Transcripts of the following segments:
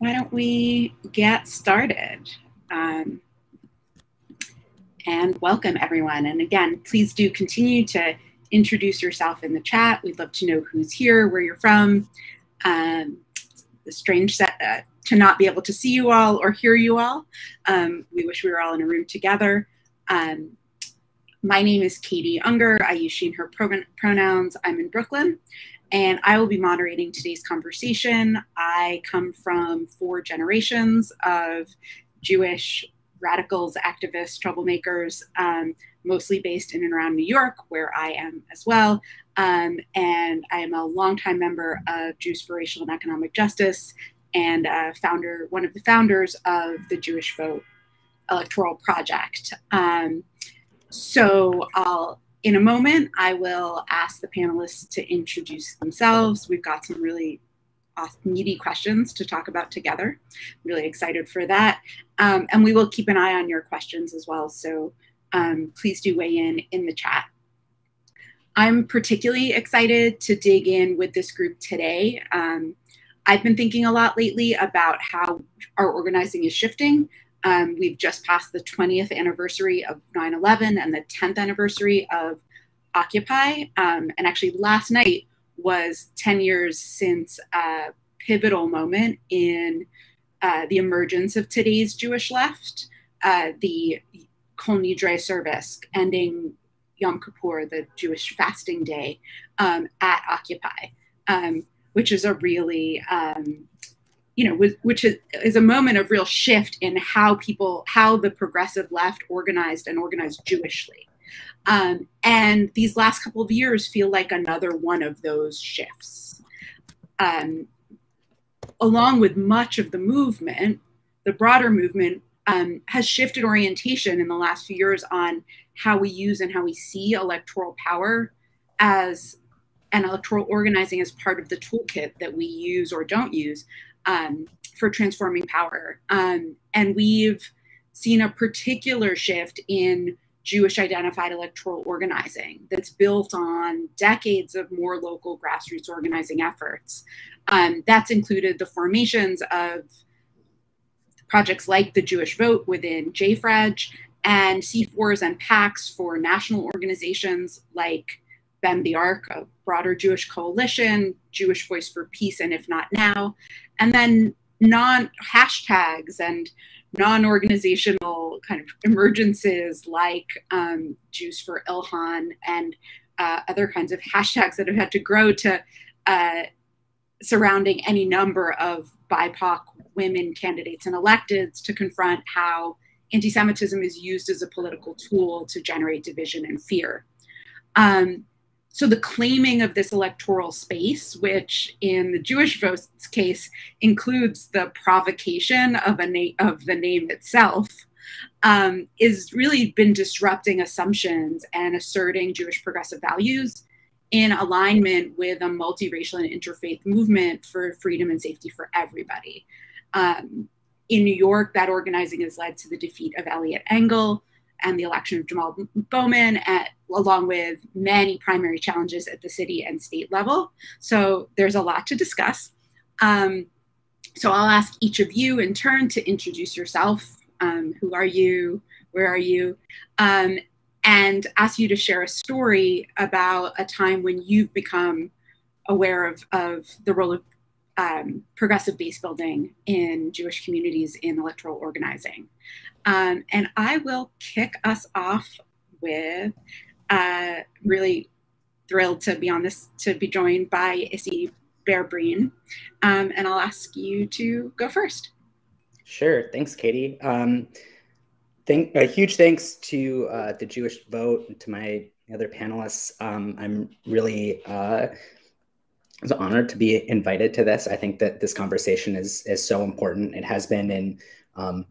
why don't we get started? And welcome everyone. And again, please do continue to introduce yourself in the chat. We'd love to know who's here, where you're from. The strange set to not be able to see you all or hear you all. We wish we were all in a room together. My name is Katie Unger. I use she and her pronouns. I'm in Brooklyn, and I will be moderating today's conversation. I come from 4 generations of Jewish radicals, activists, troublemakers, mostly based in and around New York, where I am as well. And I am a longtime member of Jews for Racial and Economic Justice, and one of the founders of the Jewish Vote Electoral Project. So in a moment, I will ask the panelists to introduce themselves. We've got some really meaty questions to talk about together. Really excited for that. And we will keep an eye on your questions as well. So please do weigh in the chat. I'm particularly excited to dig in with this group today. I've been thinking a lot lately about how our organizing is shifting. We've just passed the 20th anniversary of 9/11 and the 10th anniversary of Occupy. And actually last night was 10 years since a pivotal moment in the emergence of today's Jewish left, the Kol Nidre service, ending Yom Kippur, the Jewish fasting day, at Occupy, which is a really, which is a moment of real shift in how the progressive left organized Jewishly. And these last couple of years feel like another one of those shifts. Along with much of the movement, the broader movement has shifted orientation in the last few years on how we use and how we see electoral power and electoral organizing as part of the toolkit that we use or don't use for transforming power. And we've seen a particular shift in Jewish identified electoral organizing that's built on decades of more local grassroots organizing efforts. That's included the formations of projects like the Jewish Vote within JFREJ, and C4s and PACs for national organizations like Bend the Arc, a broader Jewish coalition, Jewish Voice for Peace, and IfNotNow, and then hashtags and non-organizational kind of emergences like Jews for Ilhan and other kinds of hashtags that have had to grow to surrounding any number of BIPOC women candidates and electeds to confront how anti-Semitism is used as a political tool to generate division and fear. So the claiming of this electoral space, which in the Jewish Vote's case includes the provocation of the name itself, is really been disrupting assumptions and asserting Jewish progressive values in alignment with a multiracial and interfaith movement for freedom and safety for everybody. In New York, that organizing has led to the defeat of Eliot Engel and the election of Jamaal Bowman, along with many primary challenges at the city and state level. So there's a lot to discuss. So I'll ask each of you in turn to introduce yourself. Who are you? Where are you? And ask you to share a story about a time when you've become aware of the role of progressive base building in Jewish communities in electoral organizing. And I will kick us off with really thrilled to be on this, to be joined by Issy Bear-Breen. And I'll ask you to go first. Sure. Thanks, Katie. A huge thanks to the Jewish Vote and to my other panelists. I'm really was honored to be invited to this. I think that this conversation is so important. It has been in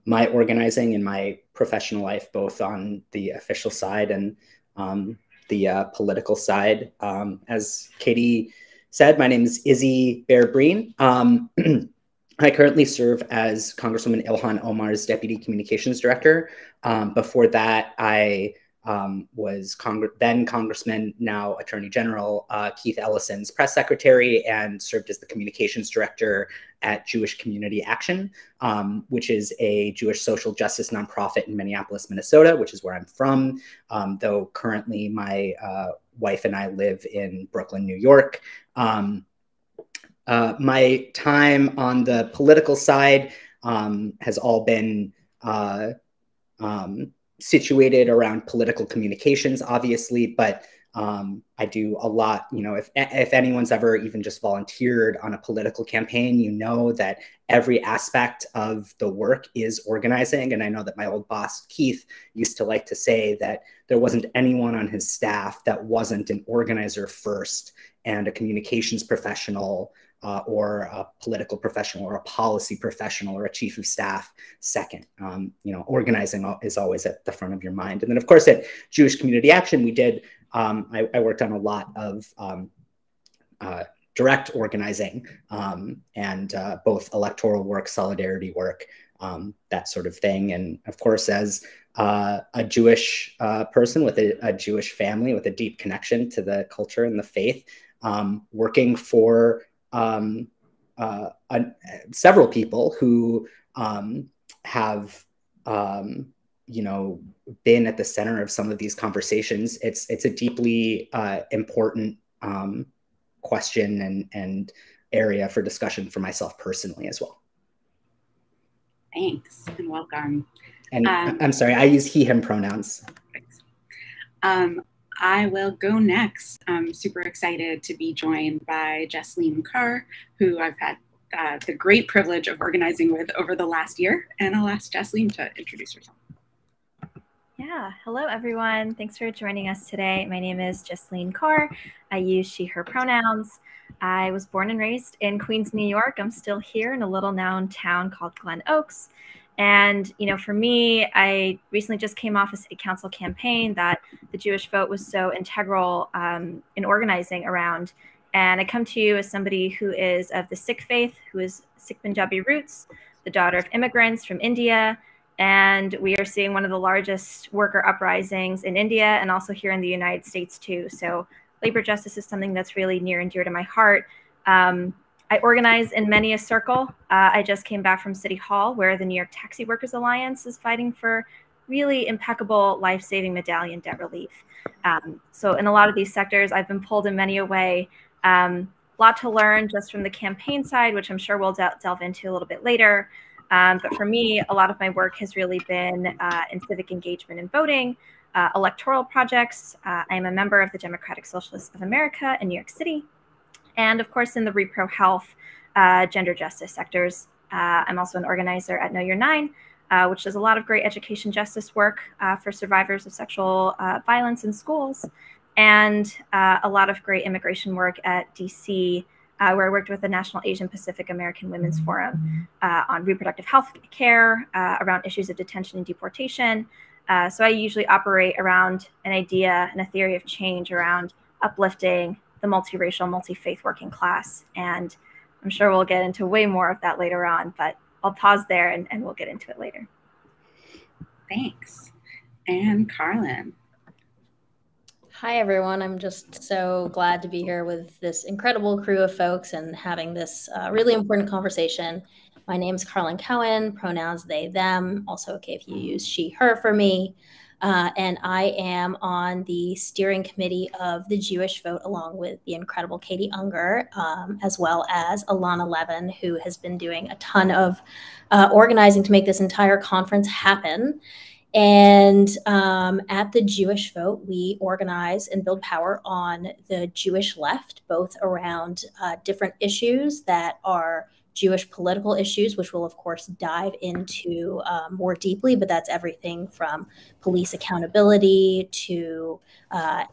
my organizing in my professional life, both on the official side and the political side. As Katie said, my name is Issy Bear-Breen. I currently serve as Congresswoman Ilhan Omar's Deputy Communications Director. Before that, I was then Congressman, now Attorney General, Keith Ellison's press secretary, and served as the communications director at Jewish Community Action, which is a Jewish social justice nonprofit in Minneapolis, Minnesota, which is where I'm from, though currently my wife and I live in Brooklyn, New York. My time on the political side has all been situated around political communications, obviously, but I do a lot, if anyone's ever even just volunteered on a political campaign, that every aspect of the work is organizing. And I know that my old boss, Keith, used to like to say that there wasn't anyone on his staff that wasn't an organizer first and a communications professional or a political professional or a policy professional or a chief of staff second. Organizing is always at the front of your mind. And then, of course, at Jewish Community Action, we did, I worked on a lot of direct organizing and both electoral work, solidarity work, that sort of thing. And of course, as a Jewish person with a Jewish family with a deep connection to the culture and the faith, working for several people who have been at the center of some of these conversations. It's a deeply important question and area for discussion for myself personally as well. Thanks and welcome. And I'm sorry, I use he, him pronouns. I will go next. I'm super excited to be joined by Jesslyn Kerr, who I've had the great privilege of organizing with over the last year. And I'll ask Jesslyn to introduce herself. Yeah, hello everyone. Thanks for joining us today. My name is Jesslyn Kerr. I use she, her pronouns. I was born and raised in Queens, New York. I'm still here in a little known town called Glen Oaks. And, for me, I recently just came off a city council campaign that the Jewish vote was so integral in organizing around. And I come to you as somebody who is of the Sikh faith, who is Sikh Punjabi roots, the daughter of immigrants from India. And we are seeing one of the largest worker uprisings in India and also here in the United States, too. So labor justice is something that's really near and dear to my heart. I organize in many a circle. I just came back from City Hall, where the New York Taxi Workers Alliance is fighting for really impeccable life-saving medallion debt relief. So in a lot of these sectors, I've been pulled in many a way. A lot to learn just from the campaign side, which I'm sure we'll delve into a little bit later. But for me, a lot of my work has really been in civic engagement and voting, electoral projects. I am a member of the Democratic Socialists of America in New York City. And of course, in the repro health, gender justice sectors. I'm also an organizer at Know Your 9, which does a lot of great education justice work for survivors of sexual violence in schools, and a lot of great immigration work at DC, where I worked with the National Asian Pacific American Women's Forum on reproductive health care, around issues of detention and deportation. So I usually operate around an idea and a theory of change around uplifting the multiracial, multi-faith working class. And I'm sure we'll get into way more of that later on, but I'll pause there and we'll get into it later. Thanks. And Carlin. Hi, everyone. I'm just so glad to be here with this incredible crew of folks and having this really important conversation. My name is Carlin Cohen, pronouns they, them, also okay if you use she, her for me. And I am on the steering committee of the Jewish Vote, along with the incredible Katie Unger, as well as Alana Levin, who has been doing a ton of organizing to make this entire conference happen. And at the Jewish Vote, we organize and build power on the Jewish left, both around different issues that are Jewish political issues, which we'll, of course, dive into more deeply, but that's everything from police accountability to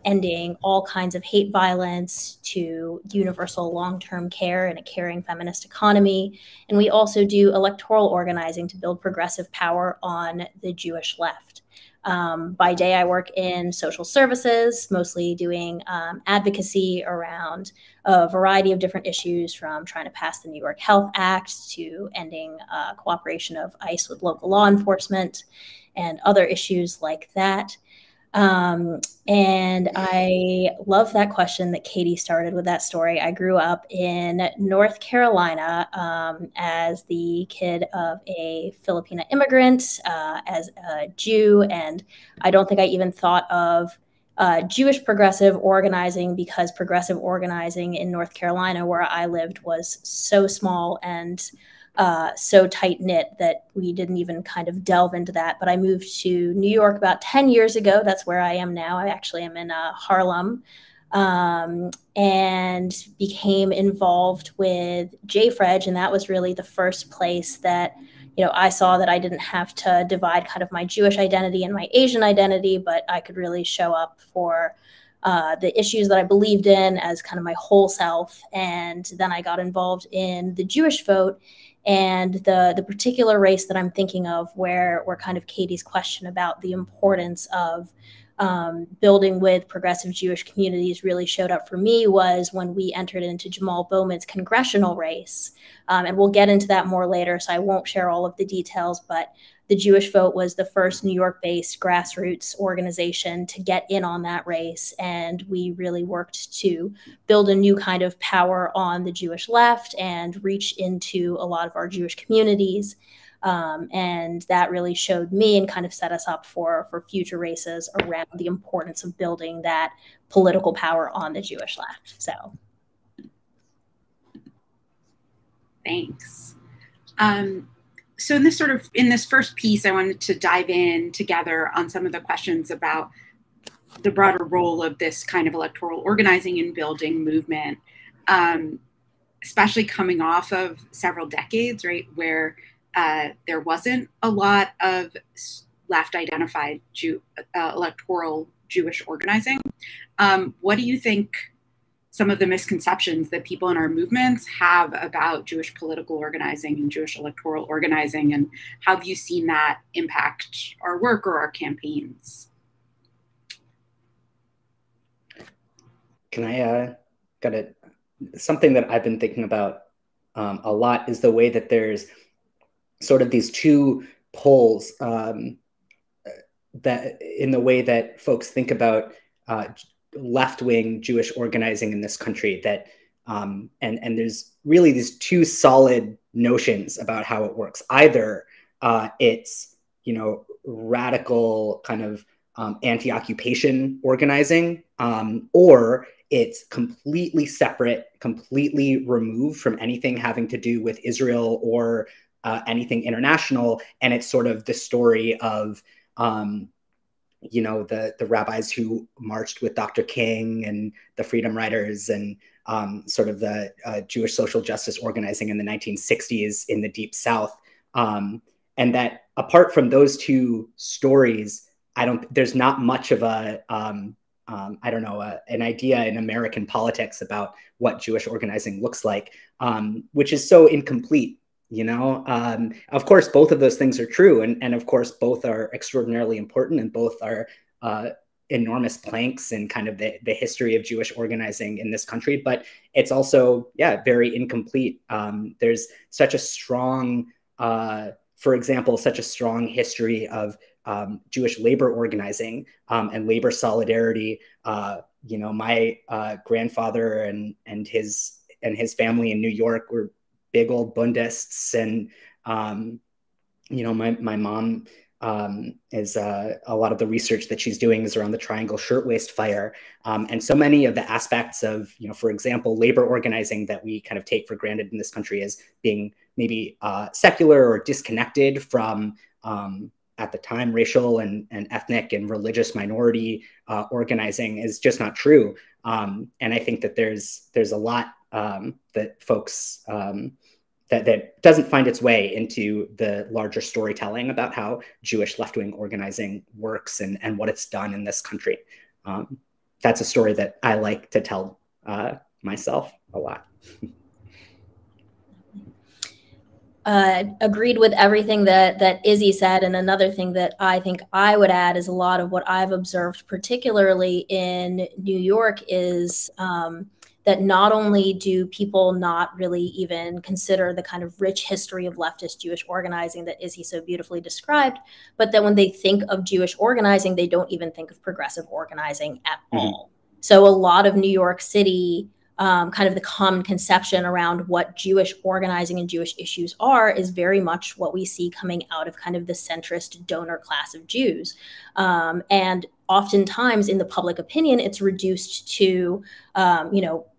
ending all kinds of hate violence to universal long-term care and a caring feminist economy. And we also do electoral organizing to build progressive power on the Jewish left. By day, I work in social services, mostly doing advocacy around a variety of different issues, from trying to pass the New York Health Act to ending cooperation of ICE with local law enforcement and other issues like that. And I love that question that Katie started with that story. I grew up in North Carolina as the kid of a Filipina immigrant, as a Jew, and I don't think I even thought of Jewish progressive organizing, because progressive organizing in North Carolina, where I lived, was so small and so tight knit that we didn't even kind of delve into that. But I moved to New York about 10 years ago. That's where I am now. I actually am in Harlem, and became involved with JFREG. And that was really the first place that, you know, I saw that I didn't have to divide kind of my Jewish identity and my Asian identity, but I could really show up for the issues that I believed in as kind of my whole self. And then I got involved in the Jewish vote. And the particular race that I'm thinking of, where kind of Katie's question about the importance of building with progressive Jewish communities really showed up for me, was when we entered into Jamaal Bowman's congressional race. And we'll get into that more later, so I won't share all of the details, but the Jewish Vote was the first New York-based grassroots organization to get in on that race. And we really worked to build a new kind of power on the Jewish left and reach into a lot of our Jewish communities. And that really showed me and kind of set us up for future races around the importance of building that political power on the Jewish left. So. Thanks. So in this first piece, I wanted to dive in together on some of the questions about the broader role of this kind of electoral organizing and building movement, especially coming off of several decades, right, where there wasn't a lot of left-identified electoral Jewish organizing. What do you think some of the misconceptions that people in our movements have about Jewish political organizing and Jewish electoral organizing, and how have you seen that impact our work or our campaigns? Can I something that I've been thinking about a lot is the way that there's sort of these two poles that in the way that folks think about left-wing Jewish organizing in this country, that and there's really these two solid notions about how it works. Either it's, you know, radical kind of anti-occupation organizing, or it's completely separate, completely removed from anything having to do with Israel or anything international. And it's sort of the story of you know, the rabbis who marched with Dr. King and the Freedom Riders, and sort of the Jewish social justice organizing in the 1960s in the Deep South. And that apart from those two stories, there's not much of a, I don't know, an idea in American politics about what Jewish organizing looks like, which is so incomplete. You know, of course, both of those things are true. And of course, both are extraordinarily important, and both are enormous planks in kind of the history of Jewish organizing in this country. But it's also, yeah, very incomplete. There's such a strong, for example, such a strong history of Jewish labor organizing and labor solidarity. You know, my grandfather and his family in New York were big old Bundists, and you know, my mom is a lot of the research that she's doing is around the Triangle Shirtwaist Fire, and so many of the aspects of, you know, for example, labor organizing that we kind of take for granted in this country as being maybe secular or disconnected from at the time racial and ethnic and religious minority organizing is just not true. And I think that there's a lot that folks that doesn't find its way into the larger storytelling about how Jewish left-wing organizing works and what it's done in this country. That's a story that I like to tell myself a lot. Agreed with everything that Izzy said. And another thing that I think I would add is a lot of what I've observed, particularly in New York, is that not only do people not really even consider the kind of rich history of leftist Jewish organizing that Izzy so beautifully described, but that when they think of Jewish organizing, they don't even think of progressive organizing at all. So a lot of New York City, kind of the common conception around what Jewish organizing and Jewish issues are is very much what we see coming out of kind of the centrist donor class of Jews. And oftentimes in the public opinion, it's reduced to,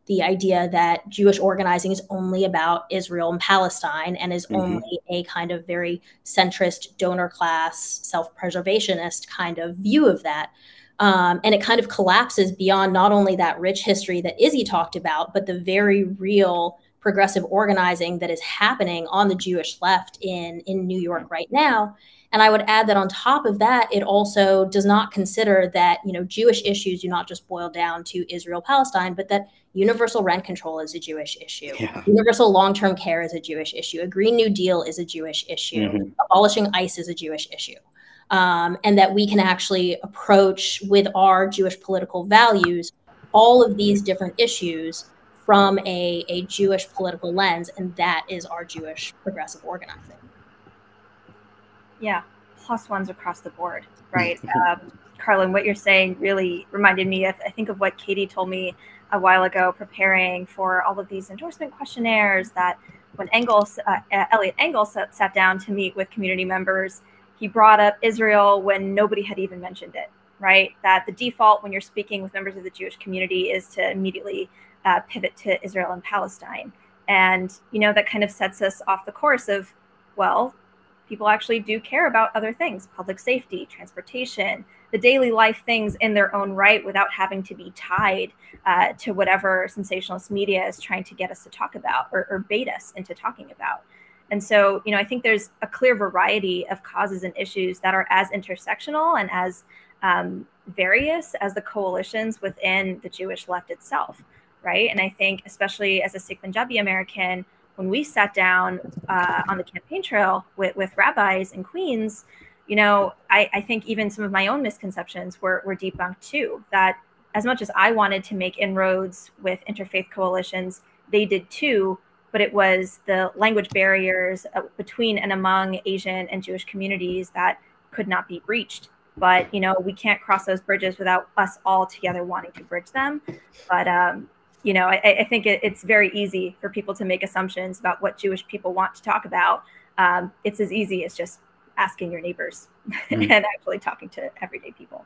the idea that Jewish organizing is only about Israel and Palestine and is only a kind of very centrist donor class, self-preservationist kind of view of that. And it kind of collapses beyond not only that rich history that Izzy talked about, but the very real progressive organizing that is happening on the Jewish left in New York right now. And I would add that on top of that, it also does not consider that, Jewish issues do not just boil down to Israel, Palestine, but that universal rent control is a Jewish issue. Yeah. Universal long-term care is a Jewish issue. A Green New Deal is a Jewish issue. Abolishing ICE is a Jewish issue. And that we can actually approach with our Jewish political values all of these different issues from a Jewish political lens, and that is our Jewish progressive organizing. Yeah, plus ones across the board, right? Carlin, what you're saying really reminded me of, I think, of what Katie told me a while ago, preparing for all of these endorsement questionnaires, that when Eliot Engel sat down to meet with community members, he brought up Israel when nobody had even mentioned it, right? That the default when you're speaking with members of the Jewish community is to immediately pivot to Israel and Palestine. And, that kind of sets us off the course of, well, people actually do care about other things, public safety, transportation, the daily life things in their own right without having to be tied to whatever sensationalist media is trying to get us to talk about or bait us into talking about. And so, I think there's a clear variety of causes and issues that are as intersectional and as various as the coalitions within the Jewish left itself, right? And I think, especially as a Sikh Punjabi American, when we sat down on the campaign trail with rabbis in Queens, I think even some of my own misconceptions were debunked too, that as much as I wanted to make inroads with interfaith coalitions, they did too. But it was the language barriers between and among Asian and Jewish communities that could not be breached. But, we can't cross those bridges without us all together wanting to bridge them. But, I think it's very easy for people to make assumptions about what Jewish people want to talk about. It's as easy as just asking your neighbors and actually talking to everyday people.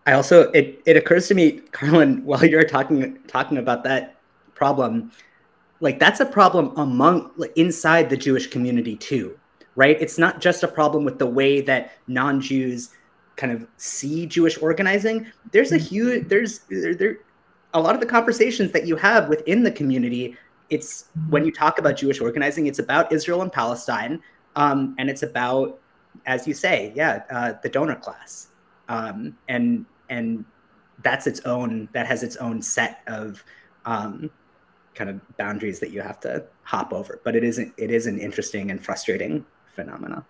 I also, it occurs to me, Carlin, while you're talking about that problem, that's a problem inside the Jewish community too, right? It's not just a problem with the way that non-Jews kind of see Jewish organizing. There's a lot of the conversations that you have within the community. It's when you talk about Jewish organizing, it's about Israel and Palestine, and it's about, as you say, the donor class, and that has its own set of kind of boundaries that you have to hop over. But it is an interesting and frustrating phenomena.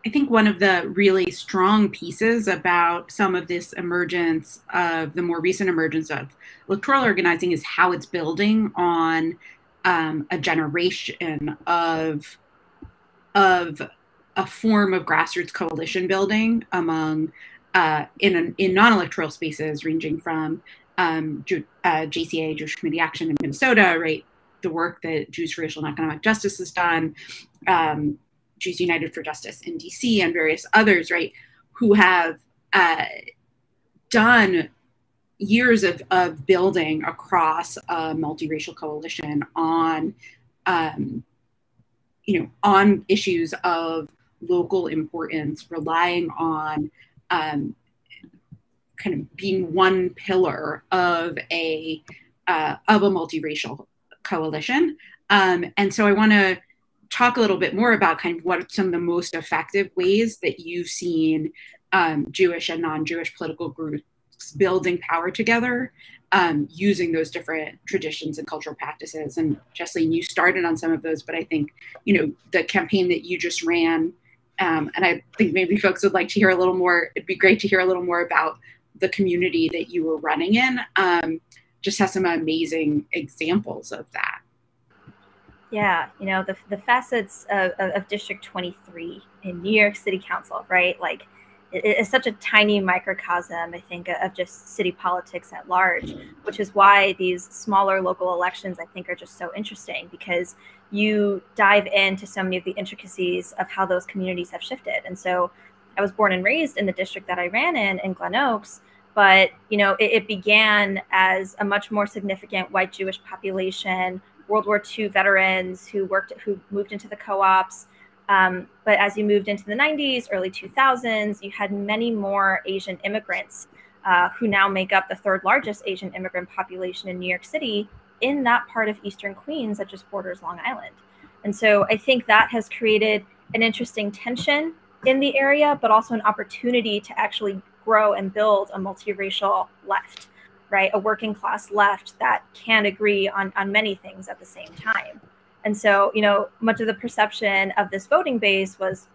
I think one of the really strong pieces about some of this emergence of the more recent emergence of electoral organizing is how it's building on a generation of a form of grassroots coalition building among in non-electoral spaces, ranging from JCA, Jewish Community Action in Minnesota, right? The work that Jews for Racial and Economic Justice has done, Jews United for Justice in DC, and various others, right? Who have done years of building across a multiracial coalition on, on issues of local importance, relying on kind of being one pillar of a multiracial coalition. And so I want to talk a little bit more about kind of what are some of the most effective ways that you've seen Jewish and non-Jewish political groups building power together, using those different traditions and cultural practices. And Jesseline, you started on some of those, but I think, the campaign that you just ran, and I think maybe folks would like to hear a little more, it'd be great to hear a little more about the community that you were running in. just has some amazing examples of that. Yeah, you know, the facets of District 23 in New York City Council, right? Like, it's such a tiny microcosm, I think, of just city politics at large, which is why these smaller local elections, I think, are just so interesting, because you dive into so many of the intricacies of how those communities have shifted. And so I was born and raised in the district that I ran in Glen Oaks, but, you know, it began as a much more significant white Jewish population, World War II veterans who moved into the co-ops. But as you moved into the 90s, early 2000s, you had many more Asian immigrants who now make up the third largest Asian immigrant population in New York City, in that part of Eastern Queens that just borders Long Island. And so I think that has created an interesting tension in the area, but also an opportunity to actually grow and build a multiracial left, right? A working class left that can agree on many things at the same time. And so, you know, much of the perception of this voting base was,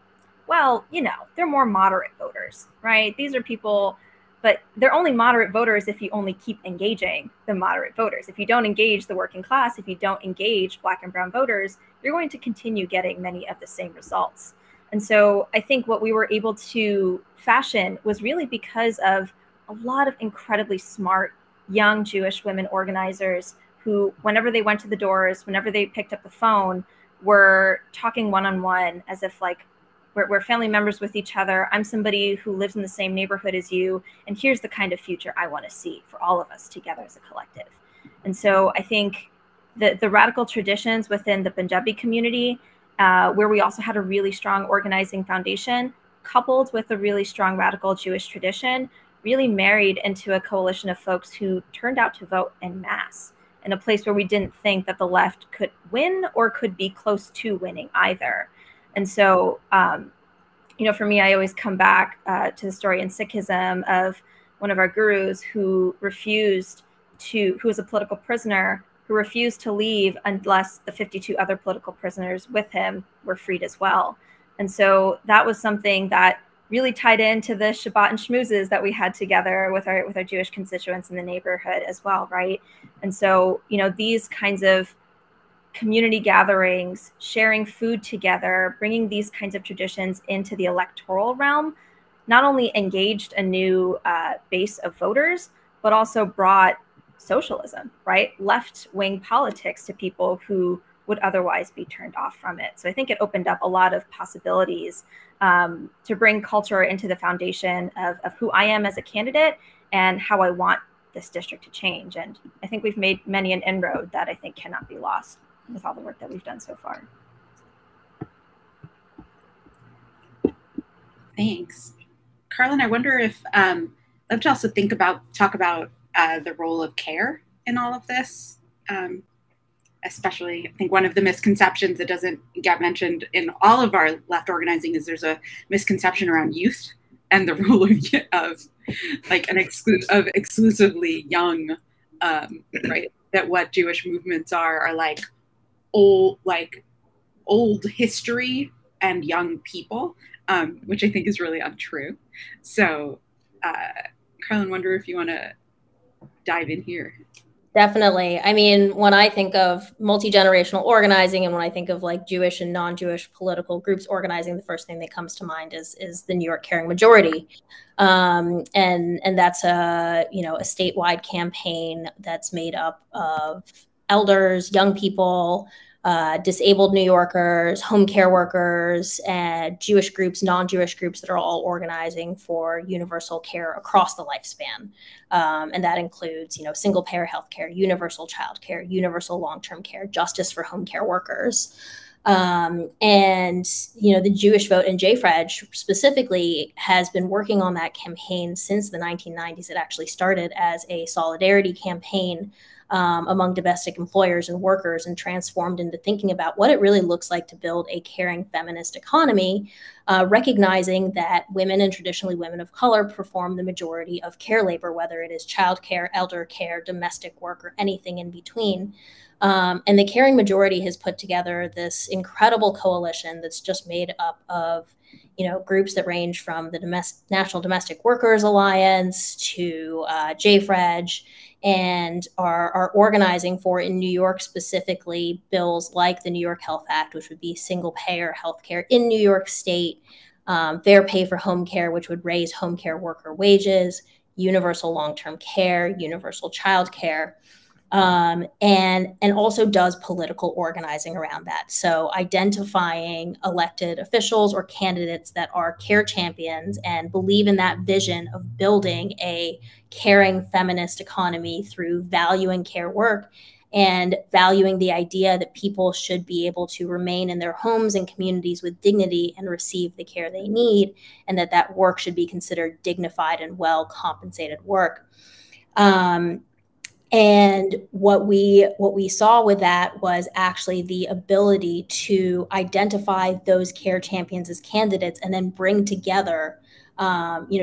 well, you know, they're more moderate voters, right? These are people, but they're only moderate voters if you only keep engaging the moderate voters. If you don't engage the working class, if you don't engage Black and brown voters, you're going to continue getting many of the same results. And so I think what we were able to fashion was really because of a lot of incredibly smart young Jewish women organizers who, whenever they went to the doors, whenever they picked up the phone, were talking one-on-one as if like we're family members with each other. I'm somebody who lives in the same neighborhood as you, and here's the kind of future I want to see for all of us together as a collective. And so I think the radical traditions within the Punjabi community, where we also had a really strong organizing foundation, coupled with a really strong radical Jewish tradition, really married into a coalition of folks who turned out to vote en masse in a place where we didn't think that the left could win or could be close to winning either. And so, you know, for me, I always come back to the story in Sikhism of one of our gurus who who was a political prisoner, who refused to leave unless the 52 other political prisoners with him were freed as well. And so that was something that really tied into the Shabbat and schmoozes that we had together with our Jewish constituents in the neighborhood as well, right? And so, you know, these kinds of community gatherings, sharing food together, bringing these kinds of traditions into the electoral realm, not only engaged a new base of voters, but also brought socialism, right? Left-wing politics to people who would otherwise be turned off from it. So I think it opened up a lot of possibilities to bring culture into the foundation of who I am as a candidate and how I want this district to change. And I think we've made many an inroad that I think cannot be lost with all the work that we've done so far. Thanks. Carlin, I wonder if I'd love to also talk about the role of care in all of this. Especially, I think one of the misconceptions that doesn't get mentioned in all of our left organizing is there's a misconception around youth and the role of like exclusively young, right? That what Jewish movements are like old history and young people, which I think is really untrue. So, Carlin, wonder if you want to dive in here. Definitely. I mean, when I think of multi-generational organizing and when I think of like Jewish and non-Jewish political groups organizing, the first thing that comes to mind is the New York Caring Majority. And that's a statewide campaign that's made up of elders, young people, disabled New Yorkers, home care workers, and Jewish groups, non-Jewish groups that are all organizing for universal care across the lifespan. And that includes, single-payer healthcare, universal childcare, universal long-term care, justice for home care workers. And, the Jewish Vote and JFREG specifically has been working on that campaign since the 1990s. It actually started as a solidarity campaign among domestic employers and workers and transformed into thinking about what it really looks like to build a caring feminist economy, recognizing that women and traditionally women of color perform the majority of care labor, whether it is childcare, elder care, domestic work, or anything in between. And the Caring Majority has put together this incredible coalition that's just made up of, groups that range from the National Domestic Workers Alliance to JFREG, and are organizing for, in New York specifically, bills like the New York Health Act, which would be single-payer healthcare in New York State, fair pay for home care, which would raise home care worker wages, universal long-term care, universal child care, and also does political organizing around that. So identifying elected officials or candidates that are care champions and believe in that vision of building a caring feminist economy through valuing care work and valuing the idea that people should be able to remain in their homes and communities with dignity and receive the care they need, and that work should be considered dignified and well compensated work. And what we saw with that was actually the ability to identify those care champions as candidates and then bring together,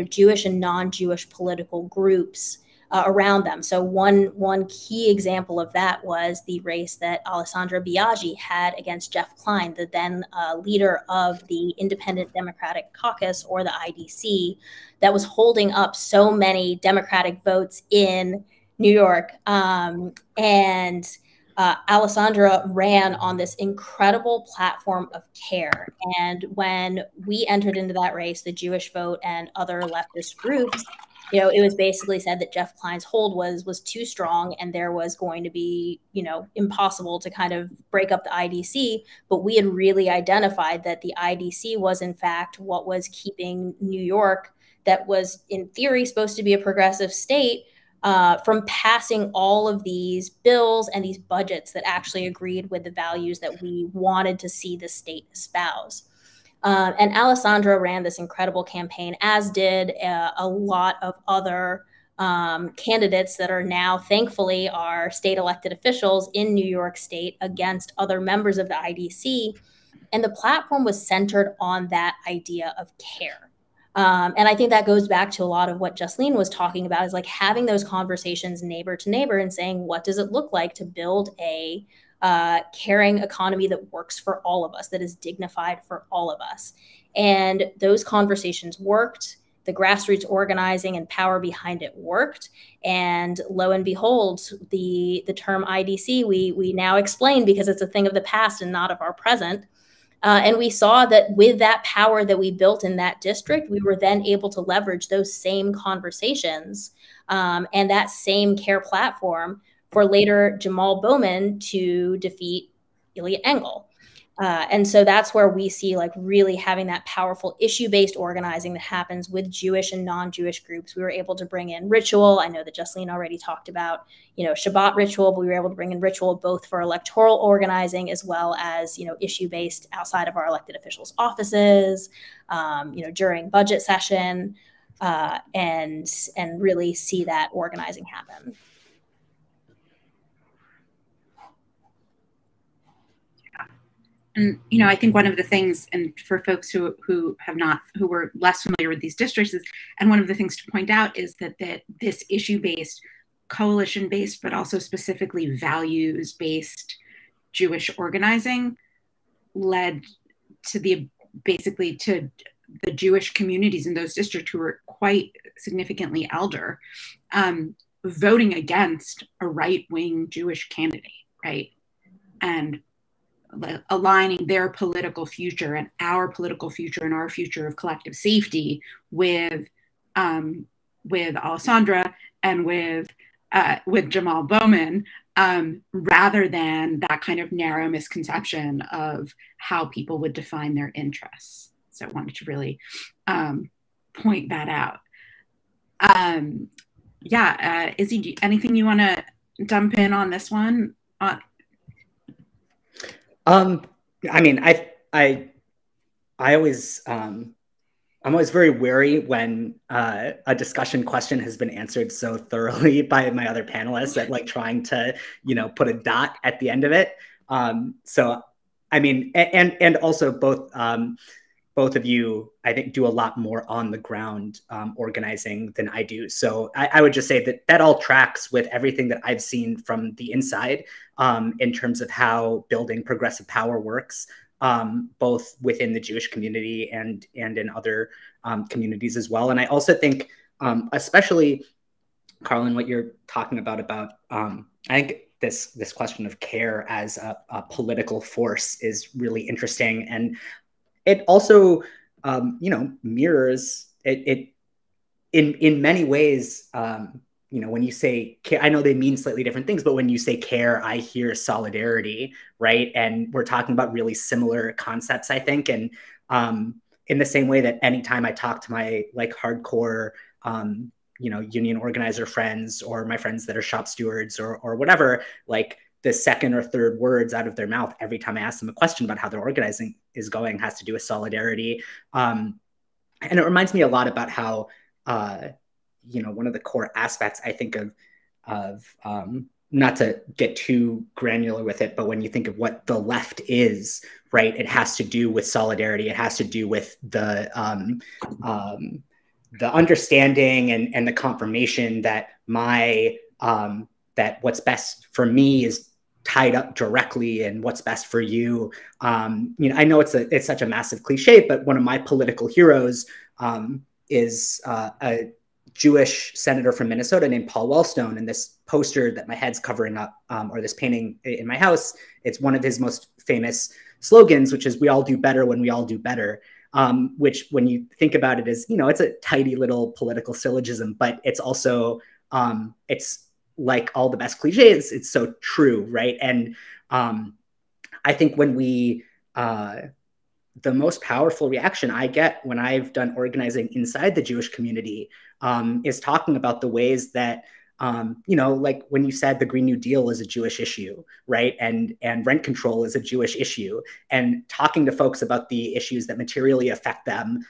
Jewish and non-Jewish political groups around them. So one key example of that was the race that Alessandra Biaggi had against Jeff Klein, the then leader of the Independent Democratic Caucus, or the IDC, that was holding up so many Democratic votes in New York. Alessandra ran on this incredible platform of care. And when we entered into that race, the Jewish Vote and other leftist groups, it was basically said that Jeff Klein's hold was too strong, and there was going to be, impossible to kind of break up the IDC. But we had really identified that the IDC was, in fact, what was keeping New York, that was in theory supposed to be a progressive state, from passing all of these bills and these budgets that actually agreed with the values that we wanted to see the state espouse. And Alessandra ran this incredible campaign, as did a lot of other candidates that are now, thankfully, are state elected officials in New York State against other members of the IDC. And the platform was centered on that idea of care. And I think that goes back to a lot of what Justine was talking about, is like having those conversations neighbor to neighbor and saying, what does it look like to build a caring economy that works for all of us, that is dignified for all of us? And those conversations worked. The grassroots organizing and power behind it worked. And lo and behold, the term IDC, we now explain, because it's a thing of the past and not of our present. And we saw that with that power that we built in that district, we were then able to leverage those same conversations and that same care platform for later Jamaal Bowman to defeat Eliot Engel. And so that's where we see like really having that powerful issue-based organizing that happens with Jewish and non-Jewish groups. We were able to bring in ritual. I know that Justine already talked about, Shabbat ritual, but we were able to bring in ritual both for electoral organizing as well as, issue-based outside of our elected officials' offices, during budget session, and really see that organizing happen. And, I think one of the things, and for folks who were less familiar with these districts, and one of the things to point out is that this issue-based, coalition-based, but also specifically values-based Jewish organizing led to basically to the Jewish communities in those districts, who were quite significantly elder, voting against a right-wing Jewish candidate, right? And aligning their political future and our political future and our future of collective safety with Alessandra and with Jamaal Bowman, rather than that kind of narrow misconception of how people would define their interests. So I wanted to really point that out. Izzy, anything you want to dump in on this one? I mean, I'm always very wary when a discussion question has been answered so thoroughly by my other panelists at like trying to, put a dot at the end of it. So, I mean, and also both both of you, I think, do a lot more on the ground organizing than I do. So I would just say that that all tracks with everything that I've seen from the inside in terms of how building progressive power works, both within the Jewish community and in other communities as well. And I also think, especially, Carlin, what you're talking about I think this question of care as a political force is really interesting. And it also, mirrors it in many ways. When you say care, I know they mean slightly different things, but when you say care, I hear solidarity, right? And we're talking about really similar concepts, I think. And in the same way that anytime I talk to my hardcore, union organizer friends or my friends that are shop stewards or whatever, the second or third words out of their mouth every time I ask them a question about how their organizing is going has to do with solidarity. And it reminds me a lot about how, one of the core aspects, I think, of not to get too granular with it, but when you think of what the left is, right, it has to do with solidarity. It has to do with the understanding and the confirmation that that what's best for me is tied up directly in what's best for you. I know it's such a massive cliche, but one of my political heroes is a Jewish senator from Minnesota named Paul Wellstone. And this poster that my head's covering up, or this painting in my house, it's one of his most famous slogans, which is "We all do better when we all do better." Which, when you think about it, is, it's a tidy little political syllogism, but it's also, it's like all the best cliches, it's so true, right? And I think when the most powerful reaction I get when I've done organizing inside the Jewish community is talking about the ways that, like when you said the Green New Deal is a Jewish issue, right? And rent control is a Jewish issue, and talking to folks about the issues that materially affect them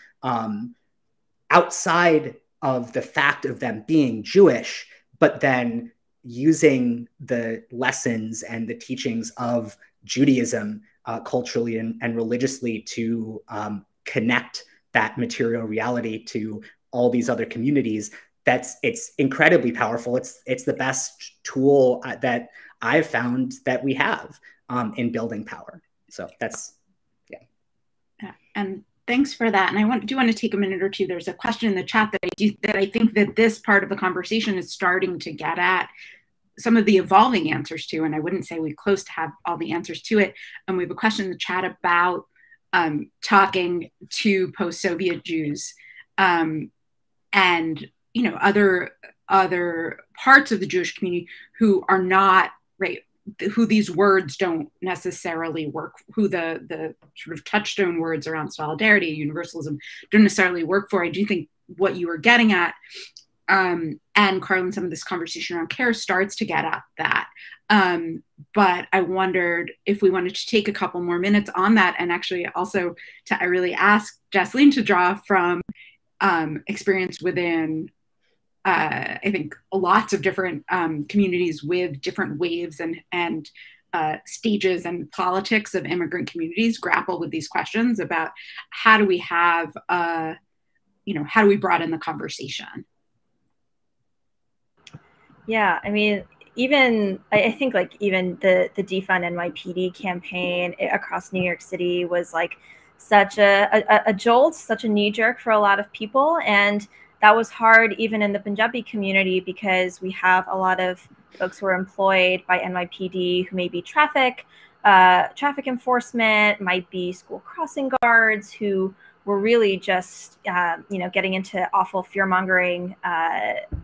outside of the fact of them being Jewish, but then using the lessons and the teachings of Judaism culturally and religiously to connect that material reality to all these other communities. It's incredibly powerful. It's the best tool that I've found that we have in building power. So that's, yeah. And thanks for that. And I do want to take a minute or two. There's a question in the chat that I think that this part of the conversation is starting to get at some of the evolving answers to, and I wouldn't say we're close to have all the answers to it. And we have a question in the chat about talking to post-Soviet Jews and other parts of the Jewish community who are not, right, who these words don't necessarily work, who the sort of touchstone words around solidarity, universalism don't necessarily work for. I do think what you were getting at, and Carlin, some of this conversation around care starts to get at that. But I wondered if we wanted to take a couple more minutes on that, and actually also I really asked Jesslyn to draw from experience within, I think, lots of different communities with different waves and stages and politics of immigrant communities grapple with these questions about how do we have, how do we broaden the conversation? Yeah, I mean, I think even the Defund NYPD campaign across New York City was such a jolt, such a knee jerk for a lot of people. And that was hard even in the Punjabi community, because we have a lot of folks who are employed by NYPD who may be traffic enforcement, might be school crossing guards, who were really just, getting into awful fear-mongering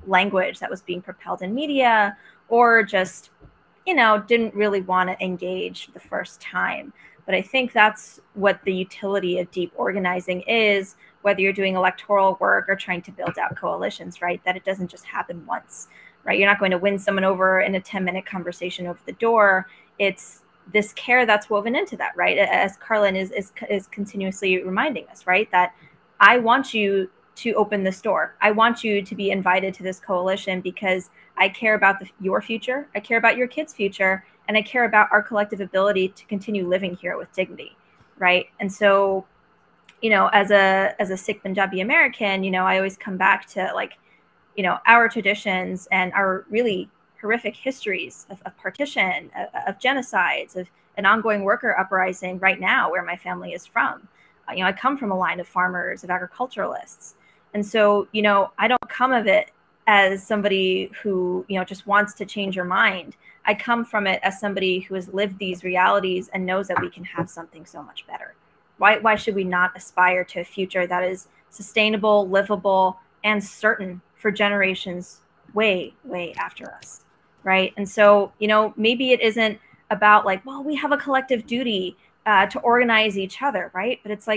language that was being propelled in media, or just, didn't really want to engage the first time. But I think that's what the utility of deep organizing is, whether you're doing electoral work or trying to build out coalitions, right? That it doesn't just happen once, right? You're not going to win someone over in a 10-minute conversation over the door. It's this care that's woven into that, right? As Carlin is continuously reminding us, right? That I want you to open this door. I want you to be invited to this coalition because I care about your future. I care about your kids' future. And I care about our collective ability to continue living here with dignity, right? And so as a Sikh Punjabi American, I always come back to our traditions and our really horrific histories of partition, of genocides, of an ongoing worker uprising right now where my family is from. I come from a line of farmers, of agriculturalists. And so, I don't come of it as somebody who, just wants to change your mind. I come from it as somebody who has lived these realities and knows that we can have something so much better. Why should we not aspire to a future that is sustainable, livable, and certain for generations way, way after us, right? And so, maybe it isn't about we have a collective duty to organize each other, right? But it's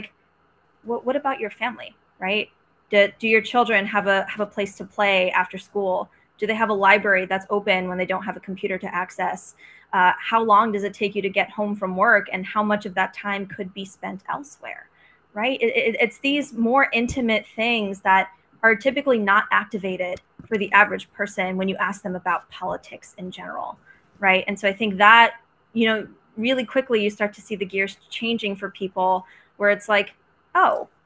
what about your family, right? Do your children have a place to play after school? Do they have a library that's open when they don't have a computer to access? How long does it take you to get home from work, and how much of that time could be spent elsewhere, right? It's these more intimate things that are typically not activated for the average person when you ask them about politics in general, right? And so I think that, really quickly you start to see the gears changing for people, where it's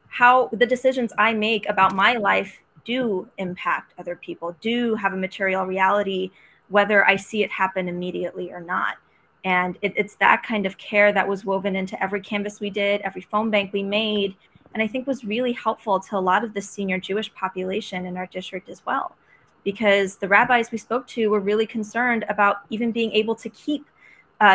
how the decisions I make about my life do impact other people, do have a material reality, whether I see it happen immediately or not. And it's that kind of care that was woven into every canvas we did, every phone bank we made, and I think was really helpful to a lot of the senior Jewish population in our district as well, because the rabbis we spoke to were really concerned about even being able to keep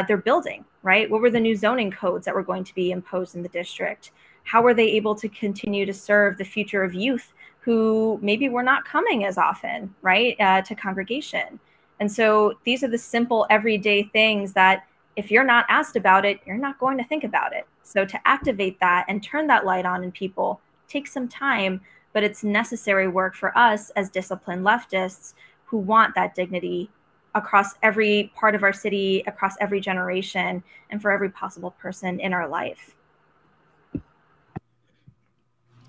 their building, right? What were the new zoning codes that were going to be imposed in the district? How were they able to continue to serve the future of youth who maybe were not coming as often, right, to congregation? And so these are the simple everyday things that if you're not asked about it, you're not going to think about it. So to activate that and turn that light on in people takes some time, but it's necessary work for us as disciplined leftists who want that dignity across every part of our city, across every generation, and for every possible person in our life.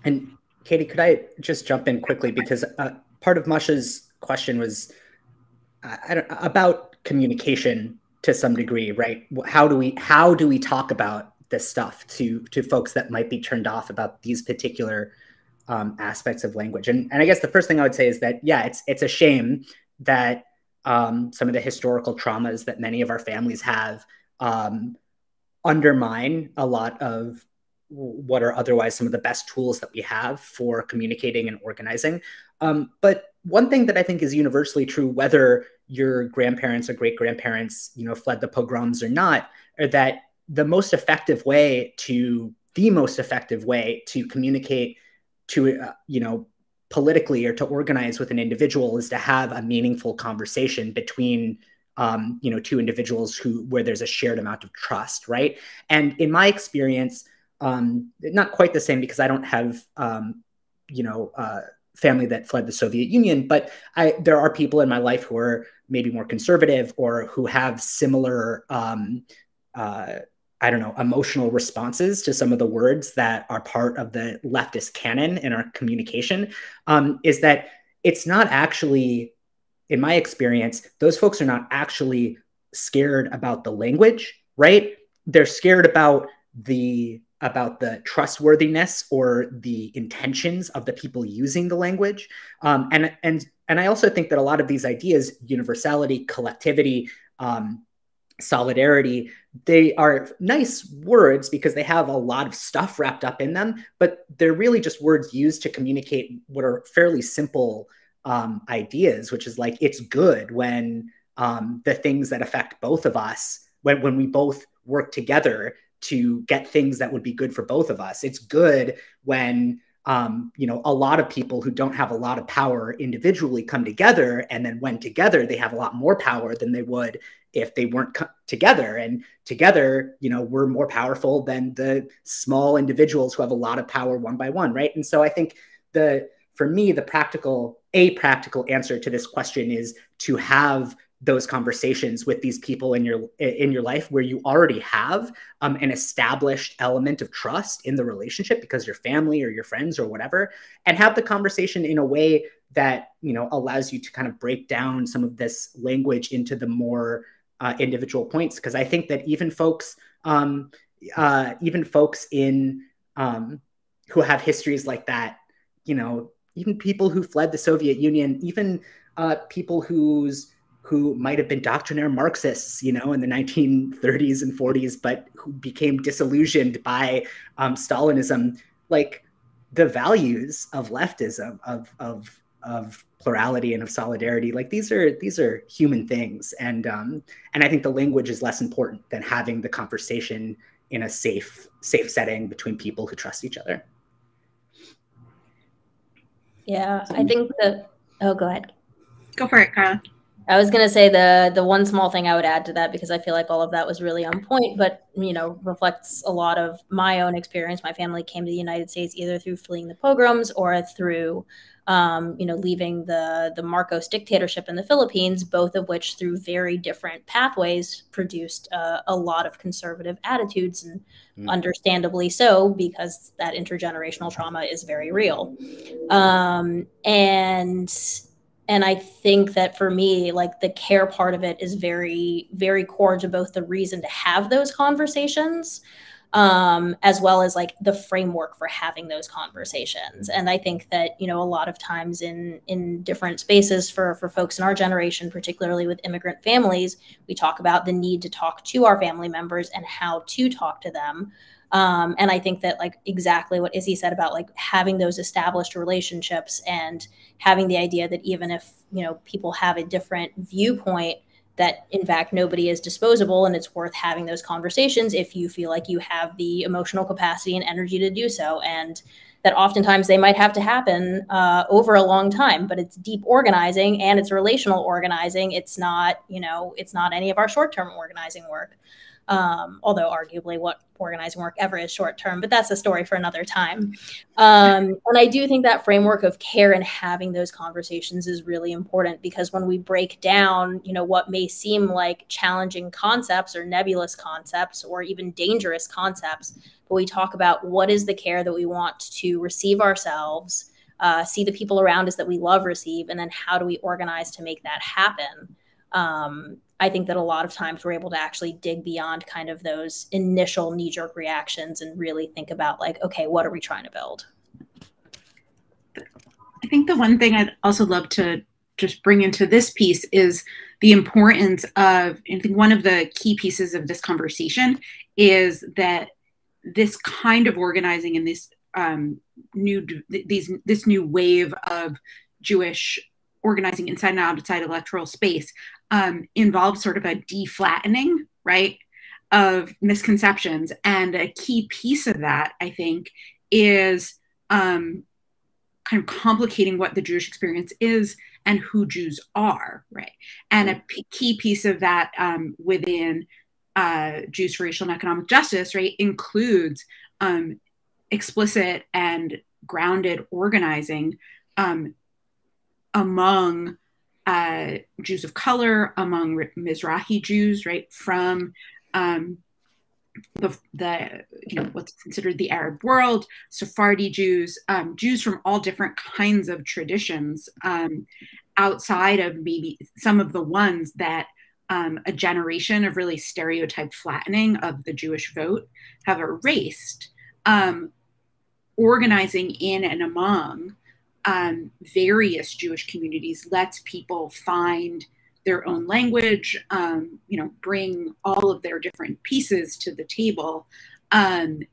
And Katie, could I just jump in quickly, because part of Masha's question was about communication to some degree, right? How do we talk about this stuff to folks that might be turned off about these particular aspects of language? And I guess the first thing I would say is that, yeah, it's a shame that some of the historical traumas that many of our families have undermine a lot of what are otherwise some of the best tools that we have for communicating and organizing. But one thing that I think is universally true, whether your grandparents or great-grandparents, fled the pogroms or not, are that the most effective way to communicate to, politically or to organize with an individual is to have a meaningful conversation between two individuals where there's a shared amount of trust, right? And in my experience, not quite the same, because I don't have family that fled the Soviet Union, but there are people in my life who are maybe more conservative or who have similar emotional responses to some of the words that are part of the leftist canon in our communication, is that it's not actually, in my experience, those folks are not actually scared about the language, right? They're scared about the trustworthiness or the intentions of the people using the language. And I also think that a lot of these ideas, universality, collectivity, solidarity, they are nice words because they have a lot of stuff wrapped up in them, but they're really just words used to communicate what are fairly simple ideas, which is it's good when the things that affect both of us, when we both work together to get things that would be good for both of us. It's good when a lot of people who don't have a lot of power individually come together, and then when together they have a lot more power than they would if they weren't together. And together, we're more powerful than the small individuals who have a lot of power one by one, right? And so I think for me, the practical answer to this question is to have those conversations with these people in your life where you already have an established element of trust in the relationship because you're family or your friends or whatever, and have the conversation in a way that allows you to kind of break down some of this language into the more individual points. Because I think that even folks in who have histories like that, you know, even people who fled the Soviet Union, even people who might have been doctrinaire Marxists, you know, in the 1930s and 40s, but who became disillusioned by Stalinism, like the values of leftism, of plurality and of solidarity, like these are human things, and I think the language is less important than having the conversation in a safe setting between people who trust each other. Yeah, I think that. Oh, go ahead. Go for it, Carla. I was going to say the one small thing I would add to that, because I feel like all of that was really on point, but, you know, reflects a lot of my own experience. My family came to the United States either through fleeing the pogroms or through, you know, leaving the Marcos dictatorship in the Philippines, both of which through very different pathways produced a lot of conservative attitudes, and understandably so, because that intergenerational trauma is very real. And I think that for me, like the care part of it is very, very core to both the reason to have those conversations, as well as like the framework for having those conversations. And I think that, you know, a lot of times in different spaces for folks in our generation, particularly with immigrant families, we talk about the need to talk to our family members and how to talk to them. And I think that, like, exactly what Izzy said about like having those established relationships and having the idea that even if, you know, people have a different viewpoint, that in fact nobody is disposable, and it's worth having those conversations if you feel like you have the emotional capacity and energy to do so. And that oftentimes they might have to happen over a long time, but it's deep organizing and it's relational organizing. It's not, you know, it's not any of our short-term organizing work. Although arguably what organizing work ever is short-term, but that's a story for another time. And I do think that framework of care and having those conversations is really important, because when we break down, you know, what may seem like challenging concepts or nebulous concepts or even dangerous concepts, but we talk about what is the care that we want to receive ourselves, see the people around us that we love receive, and then how do we organize to make that happen? I think that a lot of times we're able to actually dig beyond kind of those initial knee-jerk reactions and really think about like, okay, what are we trying to build? I think the one thing I'd also love to just bring into this piece is the importance of, I think one of the key pieces of this conversation is that this kind of organizing and this new wave of Jewish organizing inside and outside electoral space involves sort of a deflattening, right, of misconceptions. And a key piece of that, I think, is kind of complicating what the Jewish experience is and who Jews are, right? And a key piece of that within Jews for Racial and Economic Justice, right, includes explicit and grounded organizing among Jews of color, among Mizrahi Jews, right, from the you know, what's considered the Arab world, Sephardi Jews, Jews from all different kinds of traditions, outside of maybe some of the ones that a generation of really stereotyped flattening of the Jewish vote have erased, organizing in and among various Jewish communities lets people find their own language, you know, bring all of their different pieces to the table, and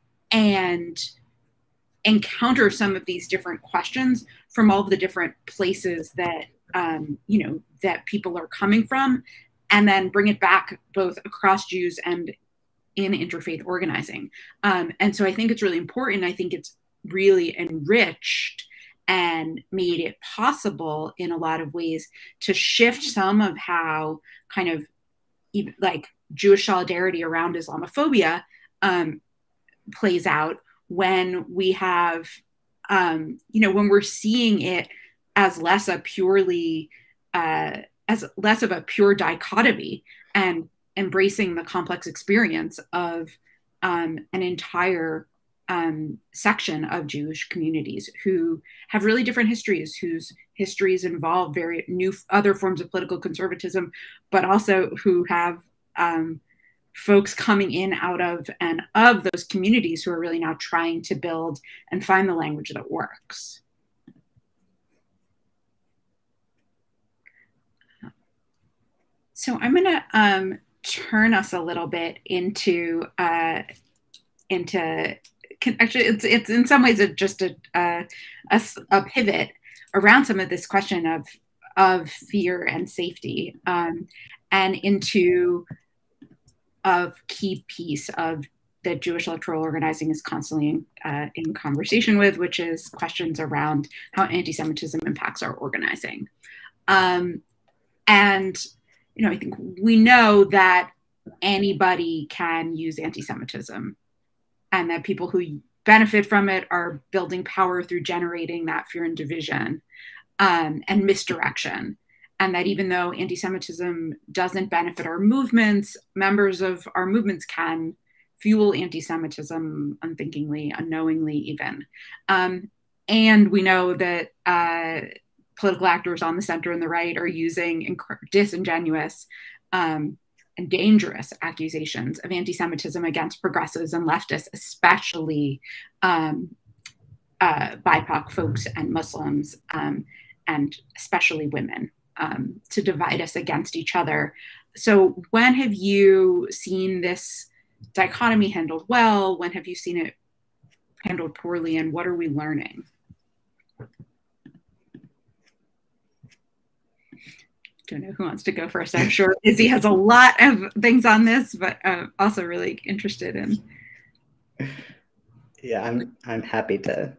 encounter some of these different questions from all of the different places that, you know, that people are coming from, and then bring it back both across Jews and in interfaith organizing. And so I think it's really important. I think it's really enriched and made it possible in a lot of ways to shift some of how kind of like Jewish solidarity around Islamophobia plays out when we have, you know, when we're seeing it as less a purely, as less of a pure dichotomy and embracing the complex experience of an entire section of Jewish communities who have really different histories, whose histories involve very new other forms of political conservatism, but also who have folks coming in out of and of those communities who are really now trying to build and find the language that works. So I'm going to turn us a little bit into actually it's in some ways just a pivot around some of this question of fear and safety, and into a key piece of that Jewish electoral organizing is constantly in conversation with, which is questions around how anti-Semitism impacts our organizing. And I think we know that anybody can use anti-Semitism, and that people who benefit from it are building power through generating that fear and division and misdirection. And that even though anti-Semitism doesn't benefit our movements, members of our movements can fuel anti-Semitism unthinkingly, unknowingly even. And we know that political actors on the center and the right are using disingenuous and dangerous accusations of anti-Semitism against progressives and leftists, especially BIPOC folks and Muslims, and especially women, to divide us against each other. So when have you seen this dichotomy handled well? When have you seen it handled poorly? And what are we learning? Don't know who wants to go first. I'm sure Izzy has a lot of things on this, but also really interested in. Yeah, I'm happy to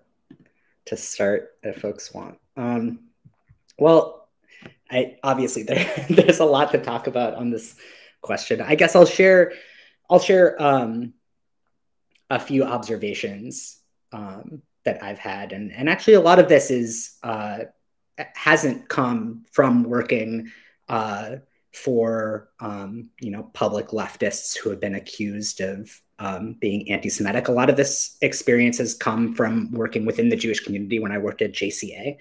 start if folks want. Well, obviously there's a lot to talk about on this question. I guess I'll share a few observations that I've had, and actually a lot of this hasn't come from working for public leftists who have been accused of being anti-Semitic. A lot of this experience has come from working within the Jewish community when I worked at JCA.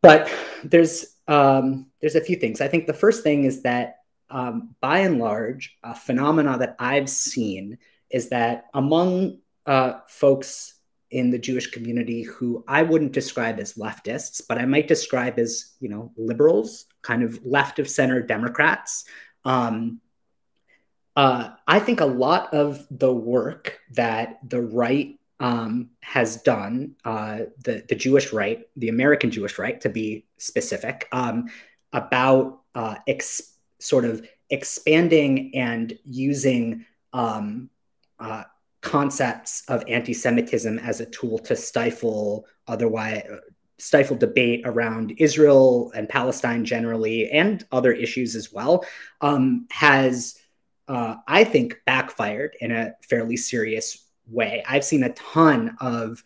But there's a few things. I think the first thing is that by and large, a phenomena that I've seen is that among folks in the Jewish community who I wouldn't describe as leftists, but I might describe as, liberals, kind of left of center Democrats. I think a lot of the work that the right has done, the Jewish right, the American Jewish right, to be specific, about sort of expanding and using concepts of anti-Semitism as a tool to stifle debate around Israel and Palestine generally, and other issues as well, has, I think, backfired in a fairly serious way. I've seen a ton of